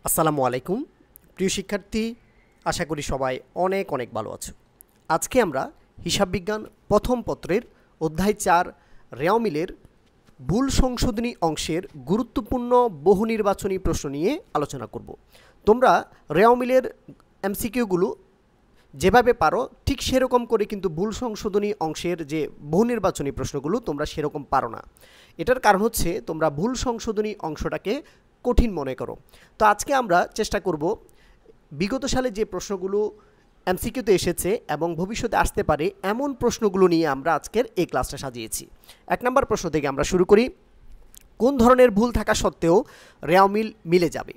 আসসালামু আলাইকুম প্রিয় শিক্ষার্থী, আশা করি সবাই অনেক অনেক ভালো আছো। আজকে আমরা হিসাব বিজ্ঞান প্রথম পত্রের অধ্যায় ৪ রেওয়া মিলের ভুল সংশোধনী অংশের গুরুত্বপূর্ণ বহু নির্বাচনী প্রশ্ন নিয়ে আলোচনা করব। তোমরা রেওয়া মিলের এমসিকিউগুলো যেভাবে পারো ঠিক সেরকম করে কিন্তু ভুল সংশোধনী অংশের যে বহু নির্বাচনী প্রশ্নগুলো তোমরা সেরকম পারো না। এটার কারণ হচ্ছে তোমরা ভুল সংশোধনী অংশটাকে কঠিন মনে করো। তো আজকে আমরা চেষ্টা করব বিগত সালে যে প্রশ্নগুলো এমসিকিউতে এসেছে এবং ভবিষ্যতে আসতে পারে এমন প্রশ্নগুলো নিয়ে আমরা আজকের এই ক্লাসটা সাজিয়েছি। ১ নম্বর প্রশ্ন থেকে আমরা শুরু করি। কোন ধরনের ভুল থাকা সত্ত্বেও রেওয়া মিল মিলে যাবে?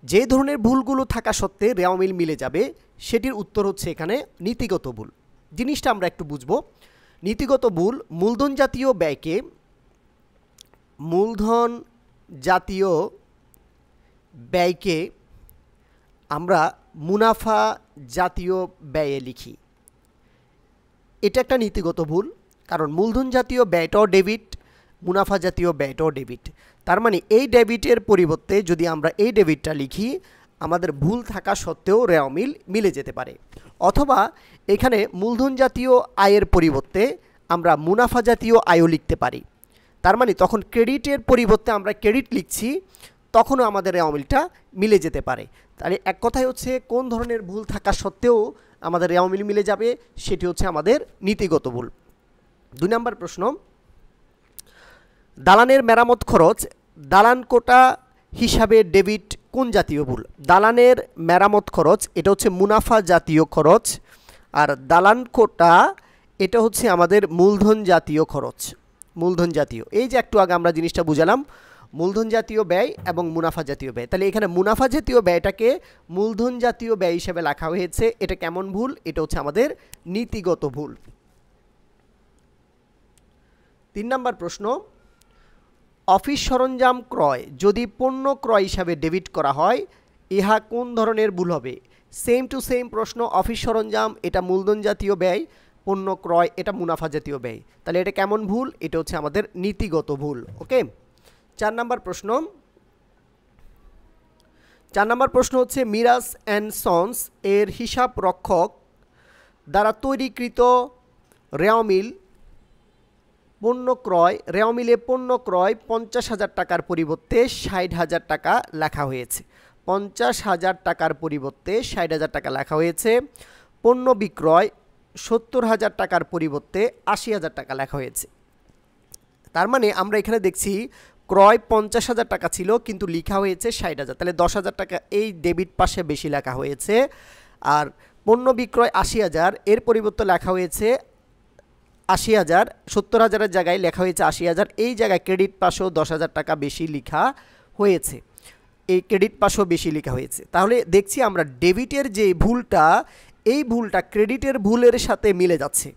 যে ধরনের ভুলগুলো থাকা সত্ত্বে রেওয়া মিল মিলে যাবে সেটির উত্তর হচ্ছে এখানে নীতিগত ভুল। জিনিসটা আমরা একটু বুঝব। নীতিগত ভুল মূলধন জাতীয় ব্যয়কে আমরা মুনাফা জাতীয় ব্যয়ে লিখি। এটা একটা নীতিগত ভুল, কারণ মূলধন জাতীয় ব্যয়টাও ডেবিট, মুনাফা জাতীয় ব্যয়টাও ডেবিট। তার মানে এই ডেবিটের পরিবর্তে যদি আমরা এই ডেবিটটা লিখি আমাদের ভুল থাকা সত্ত্বেও রেওয়া মিল মিলে যেতে পারে। অথবা এখানে মূলধন জাতীয় আয়ের পরিবর্তে আমরা মুনাফা জাতীয় আয়ও লিখতে পারি। তার মানে তখন ক্রেডিটের পরিবর্তে আমরা ক্রেডিট লিখছি, তখনও আমাদের রেওয়া মিলটা মিলে যেতে পারে। তাহলে এক কথায় হচ্ছে কোন ধরনের ভুল থাকা সত্ত্বেও আমাদের রেওয়া মিল মিলে যাবে সেটি হচ্ছে আমাদের নীতিগত ভুল। ২ নম্বর প্রশ্ন, দালানের মেরামত খরচ দালান কোটা হিসাবে ডেবিট কোন জাতীয় ভুল? দালানের মেরামত খরচ এটা হচ্ছে মুনাফা জাতীয় খরচ, আর দালান কোটা এটা হচ্ছে আমাদের মূলধন জাতীয় খরচ। মূলধন জাতীয়, এই যে একটু আগে আমরা জিনিসটা বুঝালাম, মূলধন জাতীয় ব্যয় এবং মুনাফা জাতীয় ব্যয়। তাহলে এখানে মুনাফা জাতীয় ব্যয়টাকে মূলধন জাতীয় ব্যয় হিসেবে লেখা হয়েছে। এটা কেমন ভুল? এটা হচ্ছে আমাদের নীতিগত ভুল। ৩ নম্বর প্রশ্ন, অফিস সরঞ্জাম ক্রয় যদি পণ্য ক্রয় হিসাবে ডেবিট করা হয় ইহা কোন ধরনের ভুল হবে? সেম টু সেম প্রশ্ন। অফিস সরঞ্জাম এটা মূলধন জাতীয় ব্যয়, পণ্য ক্রয় এটা মুনাফা জাতীয় ব্যয়। তাহলে এটা কেমন ভুল? এটা হচ্ছে আমাদের নীতিগত ভুল। ওকে। ৪ নম্বর প্রশ্ন, ৪ নম্বর প্রশ্ন হচ্ছে মিরাজ অ্যান্ড সন্স এর হিসাব রক্ষক দ্বারা তৈরিকৃত রেওয়া মিল রেওয়া মিলে পণ্য ক্রয় ৫০,০০০ টাকার পরিবর্তে ৬০,০০০ টাকা লেখা হয়েছে। ৫০,০০০ টাকার পরিবর্তে ৬০,০০০ টাকা লেখা হয়েছে। পণ্য বিক্রয় ৭০,০০০ টাকার পরিবর্তে ৮০,০০০ টাকা লেখা হয়েছে। তার মানে আমরা এখানে দেখছি ক্রয় ৫০,০০০ টাকা ছিল কিন্তু লেখা হয়েছে ৬০,০০০। তাহলে ১০,০০০ টাকা এই ডেবিট পাশে বেশি লেখা হয়েছে। আর পণ্য বিক্রয় ৮০,০০০ এর পরিবর্তে লেখা হয়েছে ৮০,০০০। ৭০,০০০-এর জায়গায় লেখা হয়েছে ৮০,০০০। এই জায়গায় ক্রেডিট পাশেও ১০,০০০ টাকা বেশি লেখা হয়েছে। এই ক্রেডিট পাশেও বেশি লেখা হয়েছে। তাহলে দেখছি আমরা ডেবিটের যে ভুলটা, এই ভুলটা ক্রেডিটের ভুলের সাথে মিলে যাচ্ছে।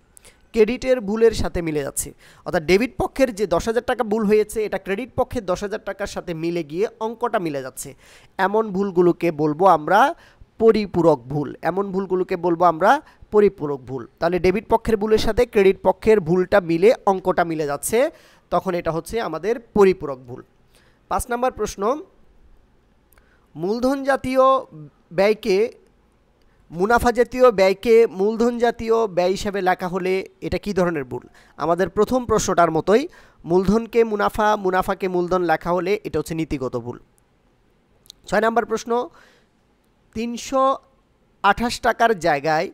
ক্রেডিটের ভুলের সাথে মিলে যাচ্ছে, অর্থাৎ ডেবিট পক্ষের যে ১০,০০০ টাকা ভুল হয়েছে এটা ক্রেডিট পক্ষের ১০,০০০ টাকার সাথে মিলে গিয়ে অঙ্কটা মিলে যাচ্ছে। এমন ভুলগুলোকে বলবো আমরা পরিপূরক ভুল। এমন ভুলগুলোকে বলবো আমরা পরিপূরক ভুল। তাহলে ডেবিট পক্ষের ভুলের সাথে ক্রেডিট পক্ষের ভুলটা মিলে অঙ্কটা মিলে যাচ্ছে, তখন এটা হচ্ছে আমাদের পরিপূরক ভুল। ৫ নম্বর প্রশ্ন, মূলধন জাতীয় ব্যয়কে মুনাফা জাতীয় ব্যয়কে মূলধন জাতীয় ব্যয় হিসাবে লেখা হলে এটা কী ধরনের ভুল? আমাদের প্রথম প্রশ্নটার মতোই, মূলধনকে মুনাফা, মুনাফাকে মূলধন লেখা হলে এটা হচ্ছে নীতিগত ভুল। ৬ নম্বর প্রশ্ন, ৩২৮ টাকার জায়গায়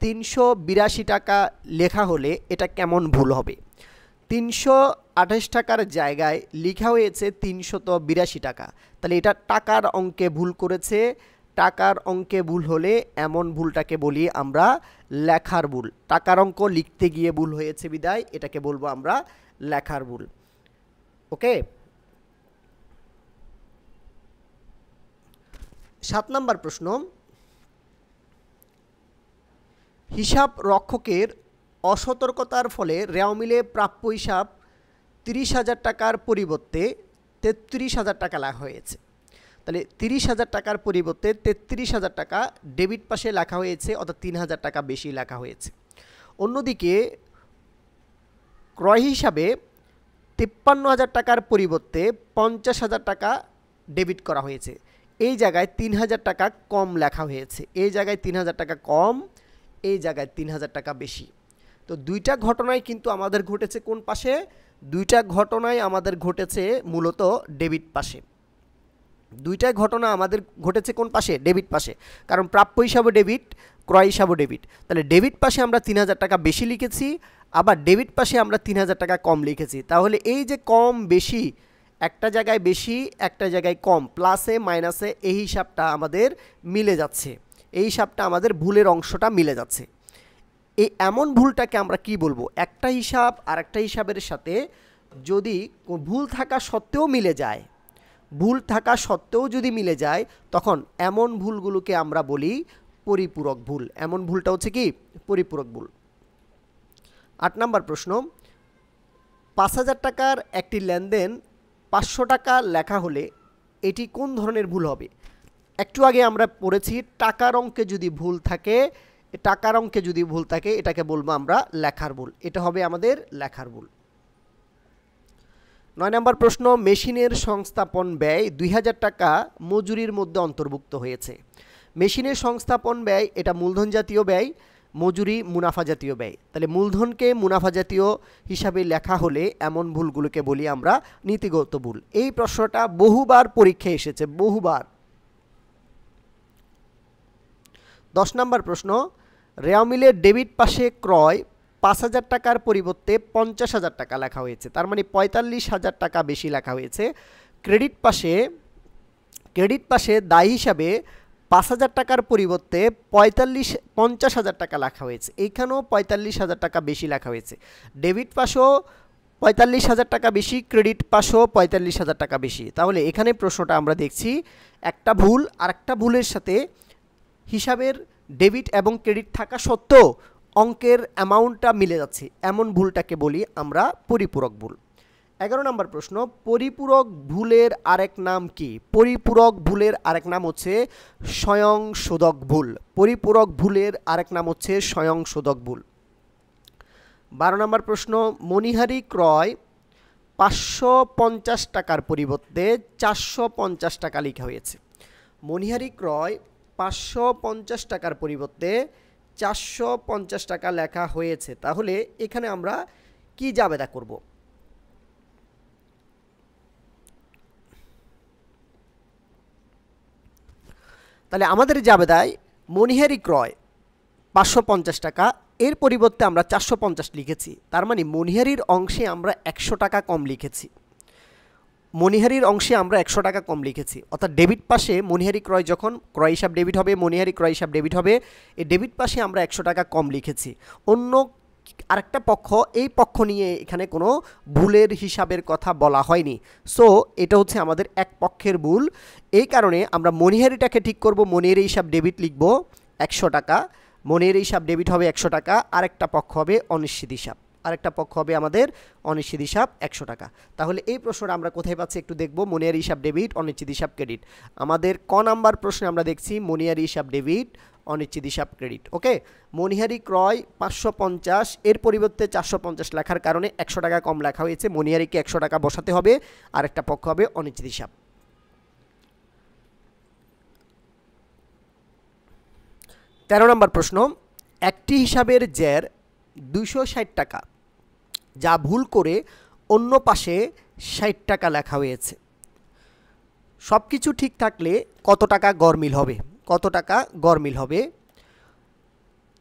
৩৮২ টাকা লেখা হলে এটা কেমন ভুল হবে? ৩২৮ টাকার জায়গায় লেখা হয়েছে ৩৮২ টাকা। তাহলে এটা টাকার অঙ্কে ভুল করেছে। টাকার অঙ্কে ভুল হলে এমন ভুলটাকে বলি আমরা লেখার ভুল। টাকার অঙ্ক লিখতে গিয়ে ভুল হয়েছে বিদায় এটাকে বলবো আমরা লেখার ভুল। ওকে। ৭ নম্বর প্রশ্ন, হিসাব রক্ষকের অসতর্কতার ফলে রেওয়া মিলে প্রাপ্য হিসাব ৩০,০০০ টাকার পরিবর্তে ৩৩,০০০ টাকা লেখা হয়েছে। তাহলে ৩০,০০০ টাকার পরিবর্তে ৩৩,০০০ টাকা ডেবিট পাশে লেখা হয়েছে, অর্থাৎ ৩,০০০ টাকা বেশি লেখা হয়েছে। অন্যদিকে ক্রয় হিসাবে ৫৩,০০০ টাকার পরিবর্তে ৫০,০০০ টাকা ডেবিট করা হয়েছে। এই জায়গায় 3000 টাকা কম লেখা হয়েছে, এই জায়গায় 3000 টাকা কম, এই জায়গায় 3000 টাকা বেশি। তো দুইটা ঘটনাই কিন্তু আমাদের ঘটেছে কোন পাশে? দুইটা ঘটনাই আমাদের ঘটেছে মূলত ডেবিট পাশে। দুইটা ঘটনা আমাদের ঘটেছে কোন পাশে? ডেবিট পাশে, কারণ প্রাপ্য হিসাবে ডেবিট, ক্রয় হিসাবে ডেবিট। তাহলে ডেবিট পাশে আমরা 3000 টাকা বেশি লিখেছি, আবার ডেবিট পাশে আমরা 3000 টাকা কম লিখেছি। তাহলে এই যে কম বেশি, একটা জায়গায় বেশি একটা জায়গায় কম, প্লাসে মাইনাসে, এই হিসাবটা আমাদের মিলে যাচ্ছে, এই হিসাবটা আমাদের ভুলের অংশটা মিলে যাচ্ছে। এই এমন ভুলটাকে আমরা কি বলবো? একটা হিসাব আর একটা হিসাবের সাথে যদি ভুল থাকা সত্ত্বেও মিলে যায়, ভুল থাকা সত্ত্বেও যদি মিলে যায়, তখন এমন ভুলগুলোকে আমরা বলি পরিপূরক ভুল। এমন ভুলটা হচ্ছে কি? পরিপূরক ভুল। 8 নম্বর প্রশ্ন, 5000 টাকার একটি লেনদেন 500 টাকা লেখা হলে এটি কোন ধরনের ভুল হবে? একটু আগে আমরা পড়েছি টাকার অঙ্কে যদি ভুল থাকে, টাকার অঙ্কে যদি ভুল থাকে এটাকে বলবো আমরা লেখার ভুল। এটা হবে আমাদের লেখার ভুল। 9 নম্বর প্রশ্ন, মেশিনের সংস্থাপন ব্যয় 2000 টাকা মজুরির মধ্যে অন্তর্ভুক্ত হয়েছে। মেশিনের সংস্থাপন ব্যয় এটা মূলধন জাতীয় ব্যয়, মজুরি মুনাফা জাতীয় ব্যয়। তাহলে মূলধনকে মুনাফা জাতীয় হিসাবে লেখা হলে এমন ভুলগুলোকে বলি আমরা নীতিগত ভুল। এই প্রশ্নটা বহুবার পরীক্ষায় এসেছে, বহুবার। 10 নম্বর প্রশ্ন, রেওয়া মিলের ডেবিট পাশে ক্রয় 5000 টাকার পরিবর্তে 50,000 টাকা লেখা হয়েছে, তার মানে 45,000 টাকা বেশি লেখা হয়েছে। ক্রেডিট পাশে দায় হিসাবে 5000 টাকার পরিবর্তে 50,000 টাকা লেখা হয়েছে, এইখানেও 45,000 টাকা বেশি লেখা হয়েছে। ডেবিট পাশেও 45,000 টাকা বেশি, ক্রেডিট পাশেও 45,000 টাকা বেশি। তাহলে এখানে প্রশ্নটা আমরা দেখছি একটা ভুল আর একটা ভুলের সাথে হিসাবের ডেবিট এবং ক্রেডিট থাকা সত্ত্বেও অঙ্কের অ্যামাউন্টটা মিলে যাচ্ছে, এমন ভুলটাকে বলি আমরা পরিপূরক ভুল। 11 নম্বর প্রশ্ন, পরিপূরক ভুলের আরেক নাম কি? পরিপূরক ভুলের আরেক নাম হচ্ছে স্বয়ংশোধক ভুল। পরিপূরক ভুলের আরেক নাম হচ্ছে স্বয়ংশোধক ভুল। 12 নম্বর প্রশ্ন, মণিহারি ক্রয় 550 টাকার পরিবর্তে 450 টাকা লেখা হয়েছে। মণিহারি ক্রয় 550 টাকার পরিবর্তে 450 টাকা লেখা হয়েছে। তাহলে এখানে আমরা কি জাবেদা করব? তাহলে আমাদের জাবেদায় মণিহারি ক্রয় 550 টাকা, এর পরিবর্তে আমরা 450 লিখেছি, তার মানে মণিহারির অংশে আমরা 100 টাকা কম লিখেছি। মণিহারির অংশে আমরা 100 টাকা কম লিখেছি, অর্থাৎ ডেবিট পাশে মণিহারি ক্রয় যখন ক্রয় হিসাব ডেবিট হবে, মণিহারি ক্রয় হিসাব ডেবিট হবে, এই ডেবিট পাশে আমরা 100 টাকা কম লিখেছি। অন্য আরেকটা পক্ষ, এই পক্ষ নিয়ে এখানে কোনো ভুলের হিসাবের কথা বলা হয়নি। সো এটা হচ্ছে আমাদের এক পক্ষের ভুল। এই কারণে আমরা মণিহারিটাকে ঠিক করব, মণিহারি হিসাব ডেবিট লিখব 100 টাকা, মণিহারি হিসাব ডেবিট হবে 100 টাকা, আরেকটা পক্ষ হবে অনিশ্চিত হিসাব, আরেকটা পক্ষ হবে আমাদের অনিশ্চিত হিসাব 100 টাকা। তাহলে এই প্রশ্নটা আমরা কোথায় পাচ্ছি একটু দেখব, মণিহারি হিসাব ডেবিট, অনিশ্চিত হিসাব ক্রেডিট। আমাদের ক নাম্বার প্রশ্নে আমরা দেখছি মণিহারি হিসাব ডেবিট, অনিশ্চিত হিসাব ক্রেডিট। ওকে, মণিহারি ক্রয় 550, এর পরিবর্তে 450 লেখার কারণে 100 টাকা কম লেখা হয়েছে, মণিহারিকে 100 টাকা বসাতে হবে, আরেকটা পক্ষ হবে অনিশ্চিত হিসাব। 13 নম্বর প্রশ্ন, একটি হিসাবের জের 260 টাকা, যা ভুল করে অন্য পাশে 60 টাকা লেখা হয়েছে। সব কিছু ঠিক থাকলে কত টাকা গড়মিল হবে? কত টাকা গড়মিল হবে?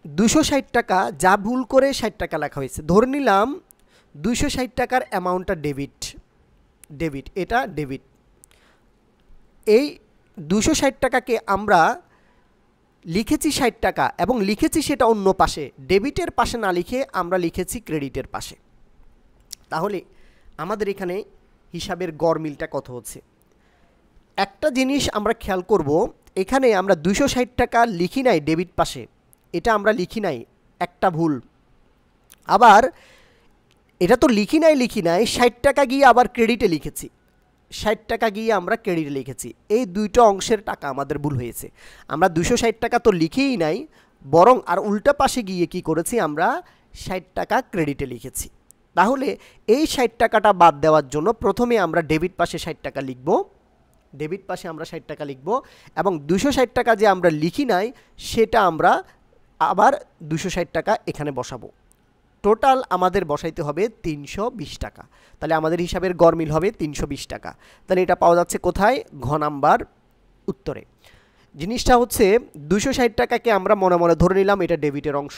260 টাকা যা ভুল করে 60 টাকা লেখা হয়েছে। ধরে নিলাম 260 টাকার অ্যামাউন্টটা ডেবিট, এটা ডেবিট। এই 260 টাকাকে আমরা লিখেছি 60 টাকা এবং লিখেছি সেটা অন্য পাশে, ডেবিটের পাশে না লিখে আমরা লিখেছি ক্রেডিটের পাশে। তাহলে আমাদের এখানে হিসাবের গড়মিলটা কত হচ্ছে? একটা জিনিস আমরা খেয়াল করব, এখানে আমরা 260 টাকা লিখি নাই ডেবিট পাশে, এটা আমরা লিখি নাই, একটা ভুল। আবার এটা তো লিখি নাই 60 টাকা গিয়ে আবার ক্রেডিটে লিখেছি, 60 টাকা গিয়ে আমরা ক্রেডিটে লিখেছি। এই দুইটা অংশের টাকা আমাদের ভুল হয়েছে। আমরা 260 টাকা তো লিখেই নাই, বরং আর উল্টা পাশে গিয়ে কি করেছি, আমরা 60 টাকা ক্রেডিটে লিখেছি। তাহলে এই 60 টাকাটা বাদ দেওয়ার জন্য প্রথমে আমরা ডেবিট পাশে 60 টাকা লিখব, ডেবিট পাশে আমরা 60 টাকা লিখব এবং 260 টাকা যে আমরা লিখি নাই সেটা আমরা আবার 260 টাকা এখানে বসাবো। টোটাল আমাদের বসাইতে হবে 320 টাকা। তাহলে আমাদের হিসাবের গড়মিল হবে 320 টাকা। তাহলে এটা পাওয়া যাচ্ছে কোথায়? ঘ নাম্বার উত্তরে। জিনিসটা হচ্ছে 260 টাকাকে আমরা মনে মনে ধরে নিলাম এটা ডেবিটের অংশ।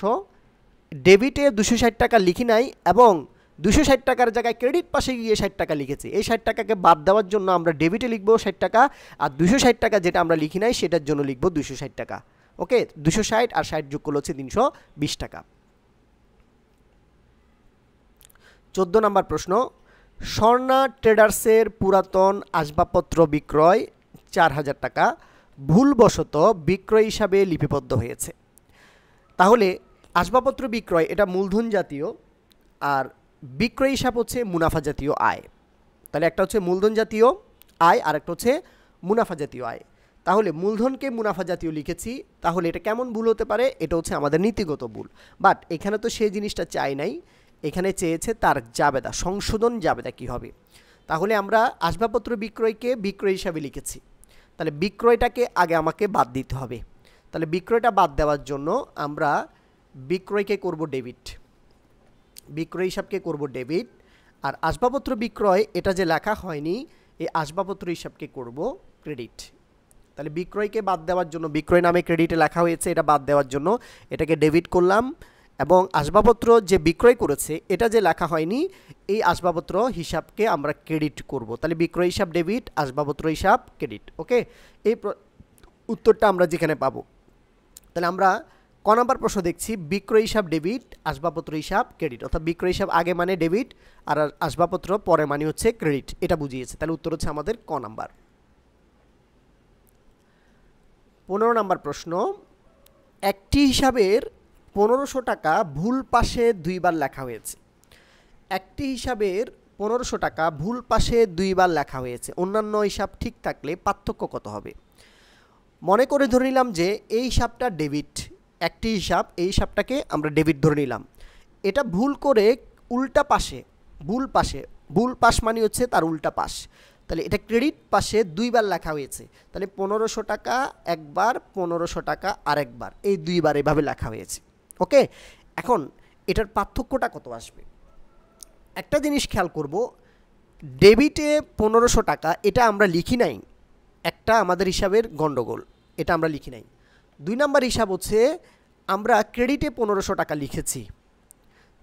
ডেবিটে 260 টাকা লিখি নাই এবং 260 টাকার জায়গায় ক্রেডিট পাশে গিয়ে 60 টাকা লিখেছি। এই 60 টাকাকে বাদ দেওয়ার জন্য আমরা ডেবিটে লিখব 60 টাকা, আর 260 টাকা যেটা আমরা লিখি নাই সেটার জন্য লিখব 260 টাকা। ওকে, 260 আর 60 যোগ করলে হচ্ছে 320 টাকা। 14 নম্বর প্রশ্ন, স্বর্ণা ট্রেডার্সের পুরাতন আসবাবপত্র বিক্রয় 4000 টাকা ভুলবশত বিক্রয় হিসাবে লিপিবদ্ধ হয়েছে। তাহলে আসবাবপত্র বিক্রয় এটা মূলধন জাতীয় আর বিক্রয় হিসাব হচ্ছে মুনাফা জাতীয় আয়। তাহলে একটা হচ্ছে মূলধন জাতীয় আয় আর একটা হচ্ছে মুনাফা জাতীয় আয়। তাহলে মূলধনকে মুনাফা জাতীয় লিখেছি, তাহলে এটা কেমন ভুল হতে পারে? এটা হচ্ছে আমাদের নীতিগত ভুল। বাট এখানে তো সেই জিনিসটা চাই নাই, এখানে চেয়েছে তার জাবেদা, সংশোধন জাবেদা কি হবে। তাহলে আমরা আসবাবপত্র বিক্রয়কে বিক্রয় হিসাবে লিখেছি, তাহলে বিক্রয়টাকে আগে আমাকে বাদ দিতে হবে। তাহলে বিক্রয়টা বাদ দেওয়ার জন্য আমরা বিক্রয়কে করব ডেবিট, বিক্রয় হিসাবকে করব ডেবিট, আর আসবাবপত্র বিক্রয় এটা যে লেখা হয়নি এই আসবাবপত্র হিসাবকে করব ক্রেডিট। তাহলে বিক্রয়কে বাদ দেওয়ার জন্য, বিক্রয় নামে ক্রেডিটে লেখা হয়েছে, এটা বাদ দেওয়ার জন্য এটাকে ডেবিট করলাম, এবং আসবাবপত্র যে বিক্রয় করেছে এটা যে লেখা হয়নি এই আসবাবপত্র হিসাবকে আমরা ক্রেডিট করব। তাহলে বিক্রয় হিসাব ডেবিট, আসবাবপত্র হিসাব ক্রেডিট। ওকে, এই উত্তরটা আমরা যেখানে পাবো। তাহলে আমরা ক নাম্বার প্রশ্ন দেখছি, বিক্রয় হিসাব ডেবিট, আসবাবপত্র হিসাব ক্রেডিট, অর্থাৎ বিক্রয় হিসাব আগে মানে ডেবিট আর আসবাবপত্র পরে মানে হচ্ছে ক্রেডিট, এটা বুঝিয়েছে। তাহলে উত্তর হচ্ছে আমাদের ক নাম্বার। 15 নাম্বার প্রশ্ন, একটি হিসাবের 1500 টাকা ভুল পাশে দুইবার লেখা হয়েছে। একটি হিসাবের 1500 টাকা ভুল পাশে দুইবার লেখা হয়েছে, অন্যান্য হিসাব ঠিক থাকলে পার্থক্য কত হবে? মনে করে ধরে নিলাম যে এই হিসাবটা ডেবিট, একটি হিসাব, এই হিসাবটাকে আমরা ডেবিট ধরে নিলাম। এটা ভুল করে উল্টা পাশে, ভুল পাশ মানে হচ্ছে তার উল্টা পাশ, তাহলে এটা ক্রেডিট পাশে দুইবার লেখা হয়েছে। তাহলে 1500 টাকা একবার, 1500 টাকা আরেকবার, এই দুইবার এভাবে লেখা হয়েছে। ওকে, এখন এটার পার্থক্যটা কত আসবে? একটা জিনিস খেয়াল করব, ডেবিটে 1500 টাকা এটা আমরা লিখি নাই, একটা আমাদের হিসাবের গন্ডগোল, এটা আমরা লিখি নাই। 2 নাম্বার হিসাব হচ্ছে আমরা ক্রেডিটে 1500 টাকা লিখেছি।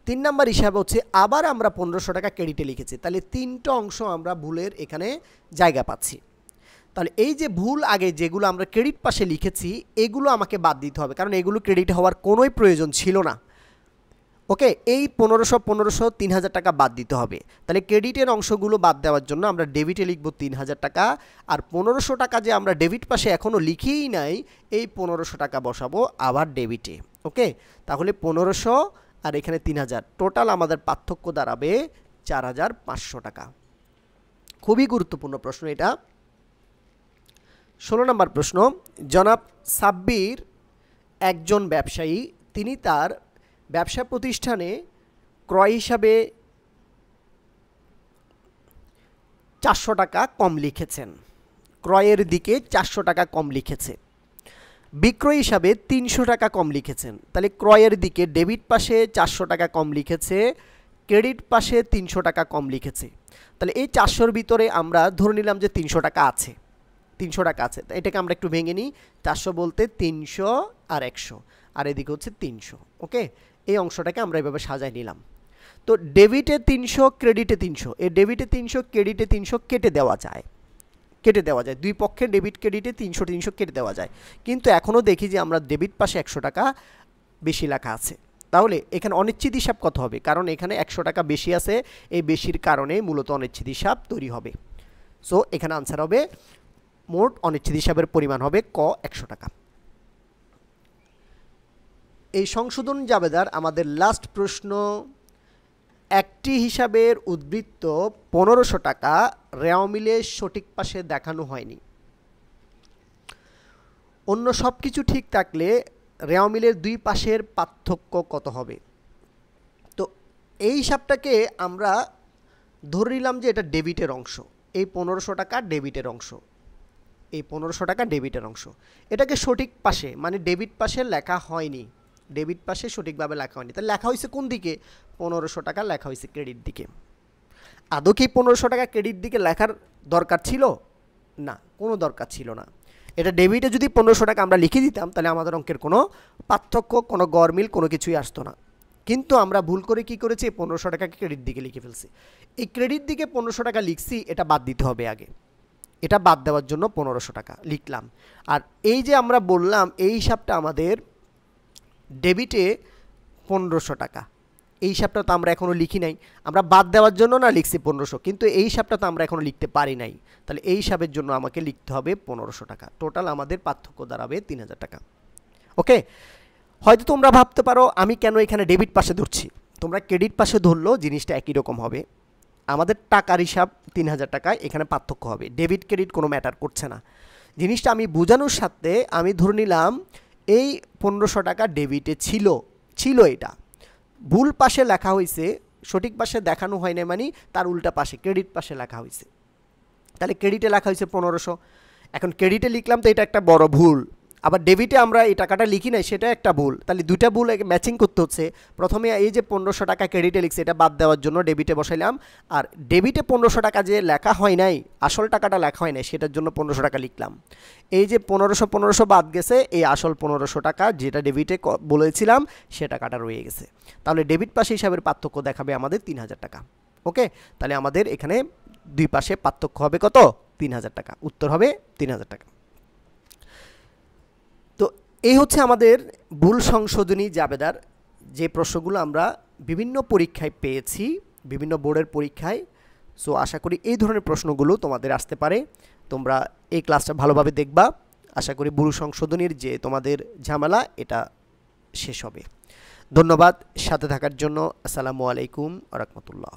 3 নাম্বার হিসাব হচ্ছে আবার আমরা 1500 টাকা ক্রেডিটে লিখেছি। তাহলে 3টা অংশ আমরা ভুলের এখানে জায়গা পাচ্ছি। তাহলে এই যে ভুল আগে যেগুলো আমরা ক্রেডিট পাশে লিখেছি এগুলো আমাকে বাদ দিতে হবে, কারণ এগুলো ক্রেডিট হওয়ার কোনোই প্রয়োজন ছিল না। ওকে, এই 1500 3000 টাকা বাদ দিতে হবে। তাহলে ক্রেডিটের অংশগুলো বাদ দেওয়ার জন্য আমরা ডেবিটে লিখব 3000 টাকা, আর 1500 টাকা যে আমরা ডেবিট পাশে এখনও লিখেই নাই এই 1500 টাকা বসাবো আবার ডেবিটে। ওকে, তাহলে 1500 আর এখানে 3000, টোটাল আমাদের পার্থক্য দাঁড়াবে 4500 টাকা। খুবই গুরুত্বপূর্ণ প্রশ্ন এটা। 16 নম্বর প্রশ্ন, জনাব সাব্বির একজন ব্যবসায়ী, তিনি তার ব্যবসা প্রতিষ্ঠানে ক্রয় হিসাবে 400 টাকা কম লিখেছেন, ক্রয়ের দিকে 400 টাকা কম লিখেছে। বিক্রয় হিসাবে 300 টাকা কম লিখেছেন। তাহলে ক্রয়ের দিকে ডেবিট পাশে 400 টাকা কম লিখেছে, ক্রেডিট পাশে 300 টাকা কম লিখেছে। তাহলে এই 400-র ভিতরে আমরা ধরে নিলাম যে 300 টাকা আছে, 300 টাকা আছে। এটাকে আমরা একটু ভেঙে নিই, 400 বলতে 300 আর 100, আর এদিকে হচ্ছে 300। ওকে, এই অংশটাকে আমরা এভাবে সাজাই নিলাম। তো ডেবিটে 300 ক্রেডিটে 300, এই ডেবিটে 300 ক্রেডিটে 300 কেটে দেওয়া যায়, দুই পক্ষে ডেবিট ক্রেডিটে 300 কেটে দেওয়া যায়। কিন্তু এখনও দেখি যে আমরা ডেবিট পাশে 100 টাকা বেশি লেখা আছে। তাহলে এখানে অনিশ্চিত হিসাব কত হবে? কারণ এখানে 100 টাকা বেশি আছে, এই বেশির কারণে মূলত অনিশ্চিত হিসাব তৈরি হবে। সো এখানে আনসার হবে, মোট অনিশ্চিত হিসাবের পরিমাণ হবে ক 100 টাকা। এই সংশোধন জাবেদার আমাদের লাস্ট প্রশ্ন, একটি হিসাবের উদ্বৃত্ত 1500 টাকা রেওয়া মিলে সঠিক পাশে দেখানো হয়নি, অন্য সব কিছু ঠিক থাকলে রেওয়া মিলের দুই পাশের পার্থক্য কত হবে? তো এই হিসাবটাকে আমরা ধরে নিলাম যে এটা ডেবিটের অংশ, এই 1500 টাকা ডেবিটের অংশ, এই 1500 টাকা ডেবিটের অংশ। এটাকে সঠিক পাশে মানে ডেবিট পাশে লেখা হয়নি, ডেবিট পাশে সঠিকভাবে লেখা হয়নি। তাহলে লেখা হয়েছে কোন দিকে? 1500 টাকা লেখা হয়েছে ক্রেডিট দিকে। আদৌ কি 1500 টাকা ক্রেডিট দিকে লেখার দরকার ছিল? না, কোনো দরকার ছিল না। এটা ডেবিটে যদি 1500 টাকা আমরা লিখে দিতাম তাহলে আমাদের অঙ্কের কোনো পার্থক্য, কোনো গরমিল, কোনো কিছুই আসতো না। কিন্তু আমরা ভুল করে কি করেছি? 1500 টাকাকে ক্রেডিট দিকে লিখে ফেলছি। এই ক্রেডিট দিকে 1500 টাকা লিখছি, এটা বাদ দিতে হবে আগে। এটা বাদ দেওয়ার জন্য 1500 টাকা লিখলাম। আর এই যে আমরা বললাম এই হিসাবটা আমাদের ডেবিটে 1500 টাকা, এই হিসাবটা তো আমরা এখনও লিখি নাই। আমরা বাদ দেওয়ার জন্য না লিখছি 1500, কিন্তু এই হিসাবটা তো আমরা এখনও লিখতে পারি নাই। তাহলে এই হিসাবের জন্য আমাকে লিখতে হবে 1500 টাকা। টোটাল আমাদের পার্থক্য দাঁড়াবে 3000 টাকা। ওকে, হয়তো তোমরা ভাবতে পারো আমি কেন এখানে ডেবিট পাশে ধরছি। তোমরা ক্রেডিট পাশে ধরলেও জিনিসটা একই রকম হবে। আমাদের টাকার হিসাব 3000 টাকা, এখানে পার্থক্য হবে। ডেবিট ক্রেডিট কোনো ম্যাটার করছে না। জিনিসটা আমি বোঝানোর সাথে আমি ধরে নিলাম এই 1500 টাকা ডেবিটে ছিল এটা ভুল পাশে লেখা হয়েছে, সঠিক পাশে দেখানো হয় না, মানে তার উল্টা পাশে ক্রেডিট পাশে লেখা হয়েছে। তাহলে ক্রেডিটে লেখা হয়েছে 1500, এখন ক্রেডিটে লিখলাম তো এটা একটা বড় ভুল। আবার ডেবিটে আমরা এই টাকাটা লিখি নাই, সেটা একটা ভুল। তাহলে দুইটা ভুল ম্যাচিং করতে হচ্ছে। প্রথমে এই যে 1500 টাকা ক্রেডিটে লিখছে এটা বাদ দেওয়ার জন্য ডেবিটে বসাইলাম, আর ডেবিটে 1500 টাকা যে লেখা হয় নাই, আসল টাকাটা লেখা হয় নাই, সেটার জন্য 1500 টাকা লিখলাম। এই যে 1500 বাদ গেছে, এই আসল 1500 টাকা যেটা ডেবিটে বলেছিলাম সে টাকাটা রয়ে গেছে। তাহলে ডেবিট পাশে হিসাবের পার্থক্য দেখাবে আমাদের 3000 টাকা। ওকে, তাহলে আমাদের এখানে দুই পাশে পার্থক্য হবে কত? 3000 টাকা। উত্তর হবে 3000 টাকা। তো এই হচ্ছে আমাদের ভুল সংশোধনী জাবেদার, যে প্রশ্নগুলো আমরা বিভিন্ন পরীক্ষায় পেয়েছি, বিভিন্ন বোর্ডের পরীক্ষায়। সো আশা করি এই ধরনের প্রশ্নগুলো তোমাদের আসতে পারে। তোমরা এই ক্লাসটা ভালোভাবে দেখবা। আশা করি ভুল সংশোধনীর যে তোমাদের ঝামেলা এটা শেষ হবে। ধন্যবাদ সাথে থাকার জন্য। আসসালামু আলাইকুম ওয়া রাহমাতুল্লাহ।